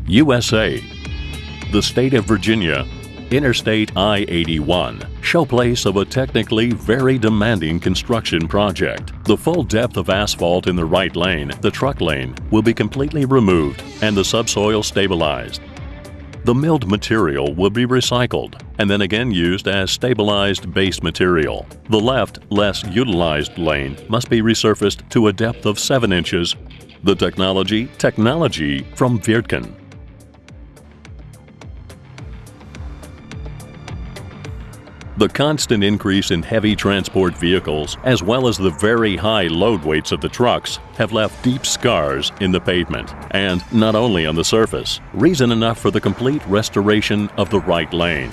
USA. The state of Virginia. Interstate I-81, showplace of a technically very demanding construction project. The full depth of asphalt in the right lane, the truck lane, will be completely removed and the subsoil stabilized. The milled material will be recycled and then again used as stabilized base material. The left, less utilized lane must be resurfaced to a depth of 7 inches. The technology from Wirtgen. The constant increase in heavy transport vehicles, as well as the very high load weights of the trucks, have left deep scars in the pavement, and not only on the surface, reason enough for the complete restoration of the right lane.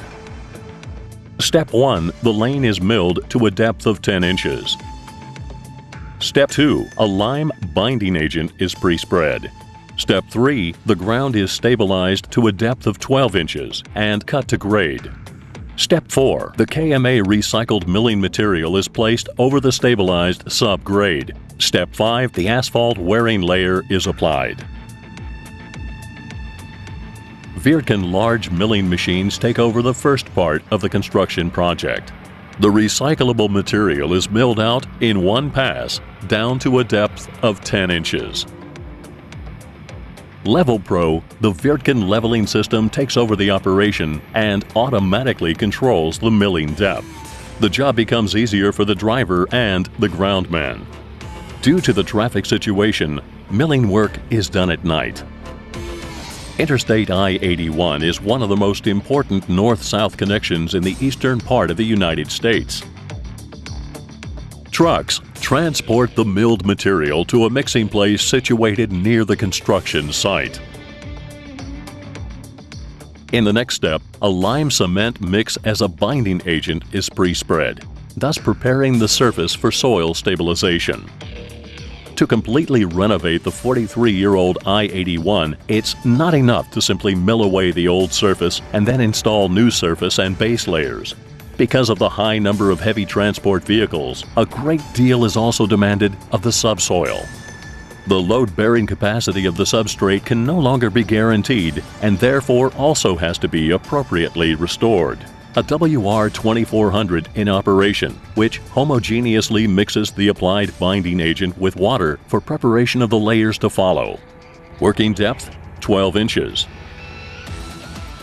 Step 1. The lane is milled to a depth of 10 inches. Step 2. A lime binding agent is pre-spread. Step 3. The ground is stabilized to a depth of 12 inches and cut to grade. Step 4. The KMA recycled milling material is placed over the stabilized subgrade. Step 5. The asphalt wearing layer is applied. Wirtgen large milling machines take over the first part of the construction project. The recyclable material is milled out in one pass down to a depth of 10 inches. Level Pro, the Wirtgen leveling system, takes over the operation and automatically controls the milling depth. The job becomes easier for the driver and the groundman. Due to the traffic situation, milling work is done at night. Interstate I-81 is one of the most important north-south connections in the eastern part of the United States. Trucks transport the milled material to a mixing place situated near the construction site. In the next step, a lime cement mix as a binding agent is pre-spread, thus preparing the surface for soil stabilization. To completely renovate the 43-year-old I-81, it's not enough to simply mill away the old surface and then install new surface and base layers. Because of the high number of heavy transport vehicles, a great deal is also demanded of the subsoil. The load-bearing capacity of the substrate can no longer be guaranteed and therefore also has to be appropriately restored. A WR-2400 in operation, which homogeneously mixes the applied binding agent with water for preparation of the layers to follow. Working depth, 12 inches.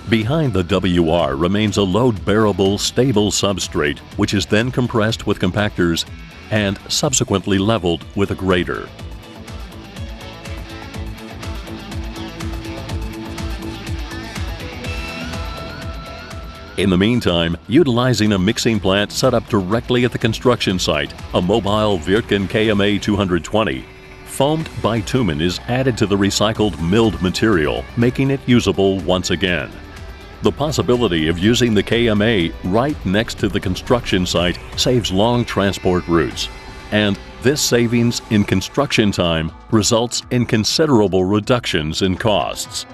Behind the WR remains a load-bearable, stable substrate, which is then compressed with compactors and subsequently leveled with a grader. In the meantime, utilizing a mixing plant set up directly at the construction site, a mobile Wirtgen KMA 220, foamed bitumen is added to the recycled milled material, making it usable once again. The possibility of using the KMA right next to the construction site saves long transport routes, and this savings in construction time results in considerable reductions in costs.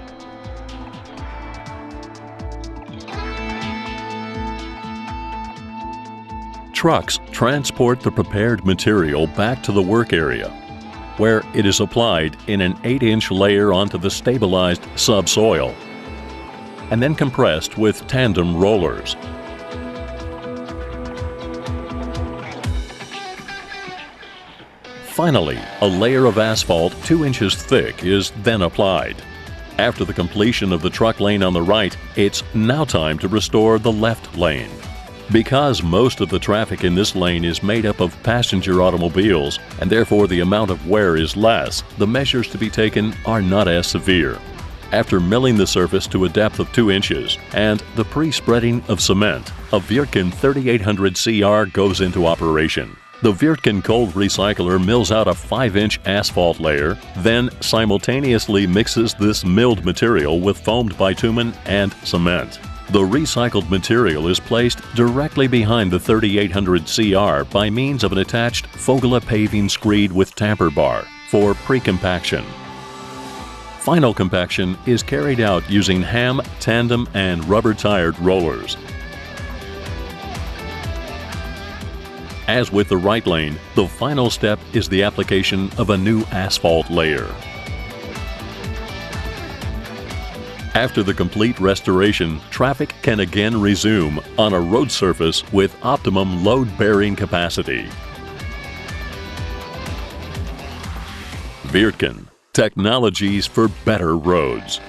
Trucks transport the prepared material back to the work area, where it is applied in an 8-inch layer onto the stabilized subsoil, and then compressed with tandem rollers. Finally, a layer of asphalt 2 inches thick is then applied. After the completion of the truck lane on the right, it's now time to restore the left lane. Because most of the traffic in this lane is made up of passenger automobiles, and therefore the amount of wear is less, the measures to be taken are not as severe. After milling the surface to a depth of 2 inches and the pre-spreading of cement, a Wirtgen 3800 CR goes into operation. The Wirtgen cold recycler mills out a 5-inch asphalt layer, then simultaneously mixes this milled material with foamed bitumen and cement. The recycled material is placed directly behind the 3800 CR by means of an attached Fogla paving screed with tamper bar for pre-compaction. Final compaction is carried out using ham, tandem, and rubber-tired rollers. As with the right lane, the final step is the application of a new asphalt layer. After the complete restoration, traffic can again resume on a road surface with optimum load-bearing capacity. Wirtgen, technologies for better roads.